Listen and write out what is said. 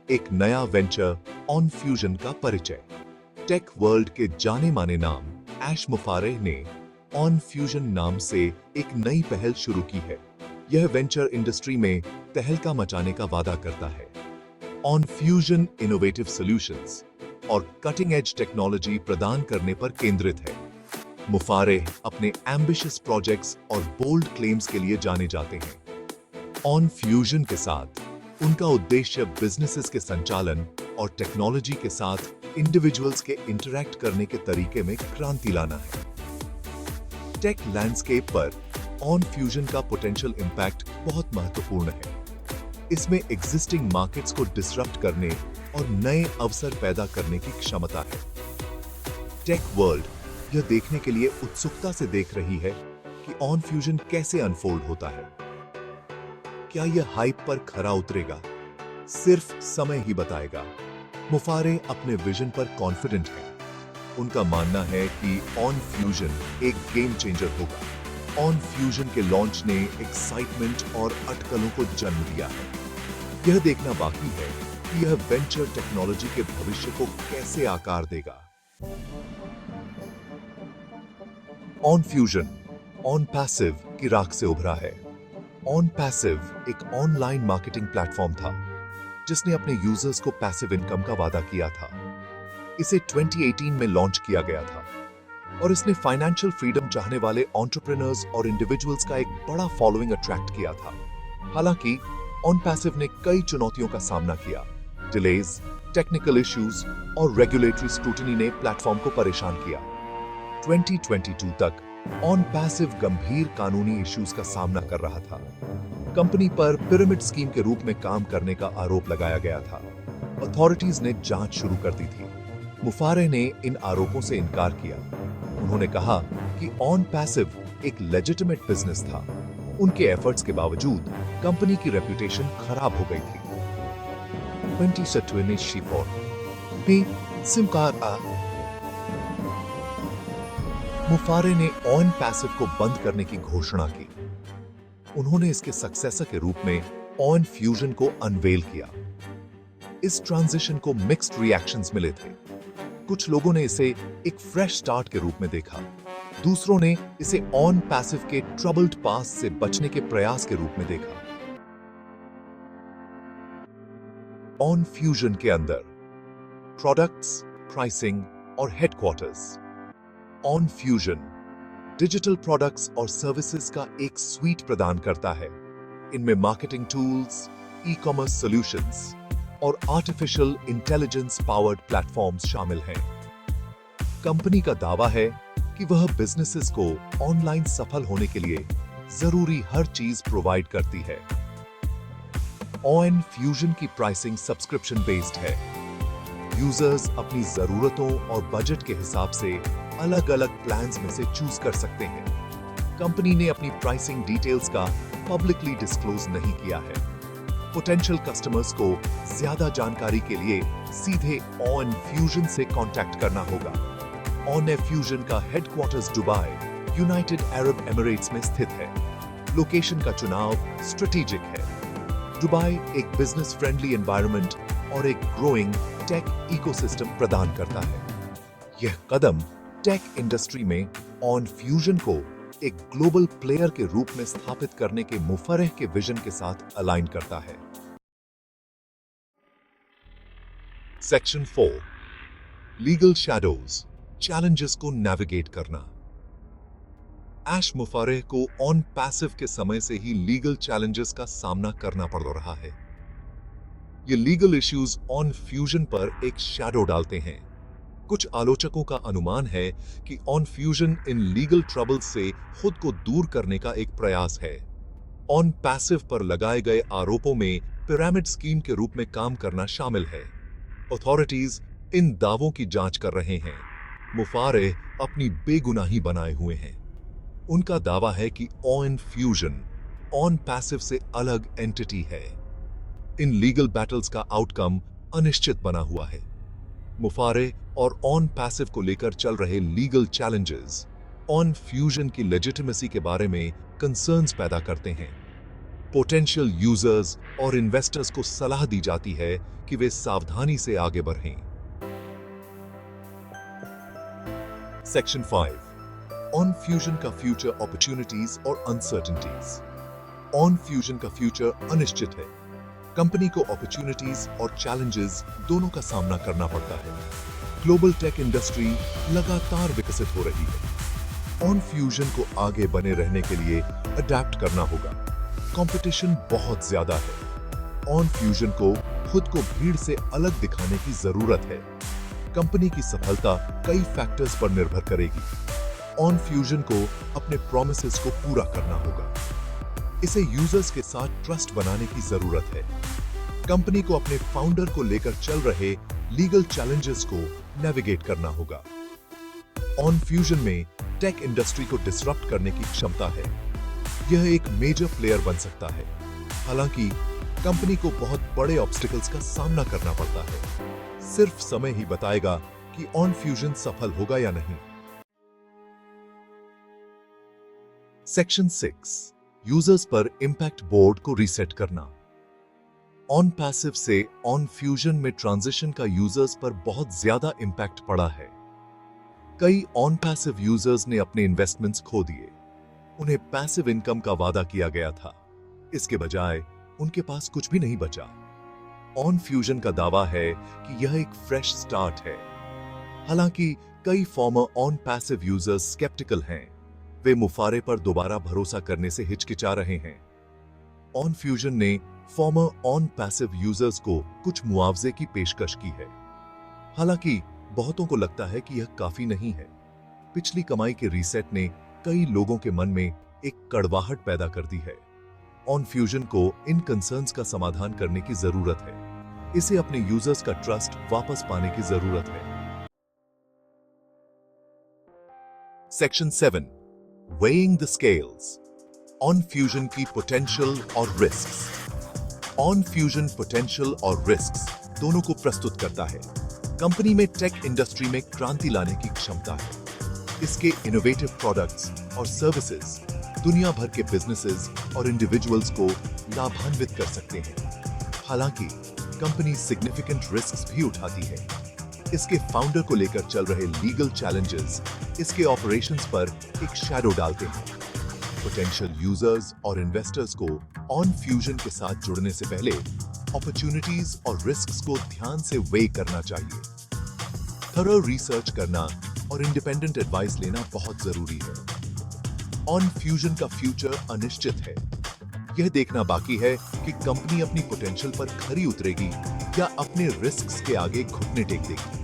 एक नया venture on fusion का परिचय। टेक वर्ल्ड के जाने माने नाम ऐश मुफारेह ने ऑन फ्यूजन नाम से एक नई पहल शुरू की है। यह वेंचर इंडस्ट्री में तहलका मचाने का वादा करता है। ऑन फ्यूजन इनोवेटिव सॉल्यूशंस और कटिंग एज टेक्नोलॉजी प्रदान करने पर केंद्रित है। मुफारेह अपने एम्बिशियस प्रोजेक्ट्स और बोल्ड क्लेम्स के लिए जाने जाते हैं। ऑन फ्यूजन के साथ उनका उद्देश्य बिजनेसेस के संचालन और टेक्नोलॉजी के साथ इंडिविजुअल्स के इंटरैक्ट करने के तरीके में क्रांति लाना है। टेक लैंडस्केप पर ऑन फ्यूजन का पोटेंशियल इंपैक्ट बहुत महत्वपूर्ण है। इसमें एग्जिस्टिंग मार्केट्स को डिसरप्ट करने और नए अवसर पैदा करने की क्षमता है। टेक वर्ल्ड यह देखने के लिए उत्सुकता से देख रही है कि ऑन फ्यूजन कैसे अनफोल्ड होता है। क्या यह हाइप पर खरा उतरेगा? सिर्फ समय ही बताएगा। मुफारेह अपने विजन पर कॉन्फिडेंट है। उनका मानना है कि ऑन फ्यूजन एक गेम चेंजर होगा। ऑन फ्यूजन के लॉन्च ने एक्साइटमेंट और अटकलों को जन्म दिया है। यह देखना बाकी है कि यह वेंचर टेक्नोलॉजी के भविष्य को कैसे आकार देगा। ऑन फ्यूजन ऑन पैसिव की राख से उभरा है। ऑन पैसिव एक ऑनलाइन मार्केटिंग प्लेटफॉर्म था जिसने अपने यूजर्स को पैसिव इनकम का वादा किया था। इसे 2018 में लॉन्च किया गया था और इसने फाइनेंशियल फ्रीडम चाहने वाले एंटरप्रेन्योर्स और इंडिविजुअल्स का एक बड़ा फॉलोइंग अट्रैक्ट किया था। हालांकि ऑन पैसिव ने कई चुनौतियों का सामना किया। डिलेज, टेक्निकल इश्यूज और रेगुलेटरी स्क्रूटनी ने प्लेटफॉर्म को परेशान किया। 2022 तक ऑन पैसिव गंभीर कानूनी इश्यूज का सामना कर रहा था। कंपनी पर पिरामिड स्कीम के रूप में काम करने का आरोप लगाया गया था। अथॉरिटीज ने जांच शुरू कर दी थी। मुफारेह ने इन आरोपों से इनकार किया। उन्होंने कहा कि ऑन पैसिव एक लेजिटिमेट बिजनेस था। उनके एफर्ट्स के बावजूद कंपनी की रेपुटेशन खराब हो गई थी। 2024 मुफारेह ने ऑन पैसिव को बंद करने की घोषणा की। उन्होंने इसके सक्सेसर के रूप में ऑन फ्यूजन को अनवेल किया। इस ट्रांजिशन को मिक्स्ड रिएक्शंस मिले थे। कुछ लोगों ने इसे एक फ्रेश स्टार्ट के रूप में देखा। दूसरों ने इसे ऑन पैसिव के ट्रबल्ड पास्ट से बचने के प्रयास के रूप में देखा। ऑन फ्यूजन के अंदर प्रोडक्ट्स, प्राइसिंग और headquarters. On fusion digital products और सर्विसेज का एक स्वीट प्रदान करता है। इनमें marketing tools, e commerce solutions और आर्टिफिशियल इंटेलिजेंस पावर्ड प्लेटफॉर्म्स शामिल हैं। कंपनी का दावा है कि वह बिजनेसेस को ऑनलाइन सफल होने के लिए जरूरी हर चीज प्रोवाइड करती है। ऑन फ्यूजन की प्राइसिंग सब्सक्रिप्शन बेस्ड है। यूजर्स अपनी जरूरतों और बजट के हिसाब से अलग अलग प्लान्स में से चूज कर सकते हैं। कंपनी ने अपनी प्राइसिंग डिटेल्स का पब्लिकली डिस्क्लोज नहीं किया है। पोटेंशियल कस्टमर्स को ज्यादा जानकारी के लिए सीधे ऑन फ्यूजन से कांटेक्ट करना होगा। ऑन फ्यूजन का headquarters Dubai, United Arab Emirates में स्थित है। लोकेशन का चुनाव स्ट्रेटेजिक है। दुबई एक बिजनेस फ्रेंडली एनवायरनमेंट और एक ग्रोइंग टेक इकोसिस्टम प्रदान करता है। यह कदम टेक इंडस्ट्री में ऑन फ्यूजन को एक ग्लोबल प्लेयर के रूप में स्थापित करने के मुफारेह के विजन के साथ अलाइन करता है। सेक्शन 4 लीगल शैडोज, चैलेंजेस को नेविगेट करना। ऐश मुफारेह को ऑन पैसिव के समय से ही लीगल चैलेंजेस का सामना करना पड़ रहा है। ये लीगल इश्यूज ऑन फ्यूजन पर एक शैडो डालते हैं। कुछ आलोचकों का अनुमान है कि on fusion in legal trouble से खुद को दूर करने का एक प्रयास है। ऑन पैसिव पर लगाए गए आरोपों में पिरामिड स्कीम के रूप में काम करना शामिल है। अथॉरिटीज इन दावों की जांच कर रहे हैं। मुफारेह अपनी बेगुनाही बनाए हुए हैं। उनका दावा है कि ऑन फ्यूजन ऑन पैसिव से अलग एंटिटी है। इन लीगल बैटल्स का आउटकम अनिश्चित बना हुआ है। मुफारेह और ऑन पैसिव को लेकर चल रहे लीगल चैलेंजेस ऑन फ्यूजन की लेजिटिमेसी के बारे में कंसर्न्स पैदा करते हैं। पोटेंशियल यूजर्स और इन्वेस्टर्स को सलाह दी जाती है कि वे सावधानी से आगे बढ़ें। सेक्शन 5 ऑन फ्यूजन का फ्यूचर अपॉर्चुनिटीज और अनसर्टेनिटीज। ऑन फ्यूजन का फ्यूचर अनिश्चित है। कंपनी को अपॉर्चुनिटीज और चैलेंजेस दोनों का सामना करना पड़ता है। ग्लोबल टेक इंडस्ट्री लगातार विकसित हो रही है। ऑन फ्यूजन को आगे बने रहने के लिए अडेप्ट करना होगा। कंपटीशन बहुत ज्यादा है। ऑन फ्यूजन को खुद को भीड़ से अलग दिखाने की जरूरत है। कंपनी की सफलता कई फैक्टर्स पर निर्भर करेगी। ऑन फ्यूजन को अपने प्रॉमिसेस को पूरा करना होगा। इसे यूजर्स के साथ ट्रस्ट बनाने की जरूरत है। कंपनी को अपने फाउंडर को लेकर चल रहे लीगल चैलेंजेस को नेविगेट करना होगा। ऑन फ्यूजन में टेक इंडस्ट्री को डिसरप्ट करने की क्षमता है। यह एक मेजर प्लेयर बन सकता है। हालांकि कंपनी को बहुत बड़े ऑब्स्टिकल्स का सामना करना पड़ता है। सिर्फ समय ही बताएगा कि ऑन फ्यूजन सफल होगा या नहीं। सेक्शन 6 यूजर्स पर इंपैक्ट बोर्ड को रीसेट करना। ऑन पैसिव से ऑन फ्यूजन में ट्रांजिशन का यूजर्स पर बहुत ज्यादा इंपैक्ट पड़ा है। कई ऑन पैसिव यूजर्स ने अपने इन्वेस्टमेंट्स खो दिए। उन्हें पैसिव इनकम का वादा किया गया था, इसके बजाय उनके पास कुछ भी नहीं बचा। ऑन फ्यूजन का दावा है कि यह एक फ्रेश स्टार्ट है। हालांकि कई former on passive users sceptical हैं। वे मुफारे पर दोबारा भरोसा करने से हिचकिचा रहे हैं। ऑन फ्यूजन ने फॉर्मर ऑन पैसिव यूजर्स को कुछ मुआवजे की पेशकश की है। हालांकि बहुतों को लगता है कि यह काफी नहीं है। पिछली कमाई के रीसेट ने कई लोगों के मन में एक कड़वाहट पैदा कर दी है। ऑन फ्यूजन को इन कंसर्न्स का समाधान करने की जरूरत है। इसे अपने यूजर्स का ट्रस्ट वापस पाने की जरूरत है। Section 7 weighing the scales. On fusion की पोटेंशियल और रिस्क्स। ऑन फ्यूजन पोटेंशियल और रिस्क्स दोनों को प्रस्तुत करता है। कंपनी में टेक इंडस्ट्री में क्रांति लाने की क्षमता है। इसके इनोवेटिव प्रोडक्ट्स और सर्विसेज दुनिया भर के बिजनेसेस और इंडिविजुअल्स को लाभान्वित कर सकते हैं। हालांकि कंपनी सिग्निफिकेंट रिस्क्स भी उठाती है। इसके फाउंडर को लेकर चल रहे लीगल चैलेंजेस इसके ऑपरेशंस पर एक शैडो डालते हैं। पोटेंशियल यूजर्स और इन्वेस्टर्स को ऑन फ्यूजन के साथ जुड़ने से पहले अपॉर्चुनिटीज और रिस्क्स को ध्यान से वेइ करना चाहिए। थरो रिसर्च करना और इंडिपेंडेंट एडवाइस लेना बहुत जरूरी है। ऑन फ्यूजन का फ्यूचर अनिश्चित है। यह देखना बाकी है कि कंपनी अपनी पोटेंशियल पर खरी उतरेगी या अपने रिस्क्स के आगे घुटने टेक देगी।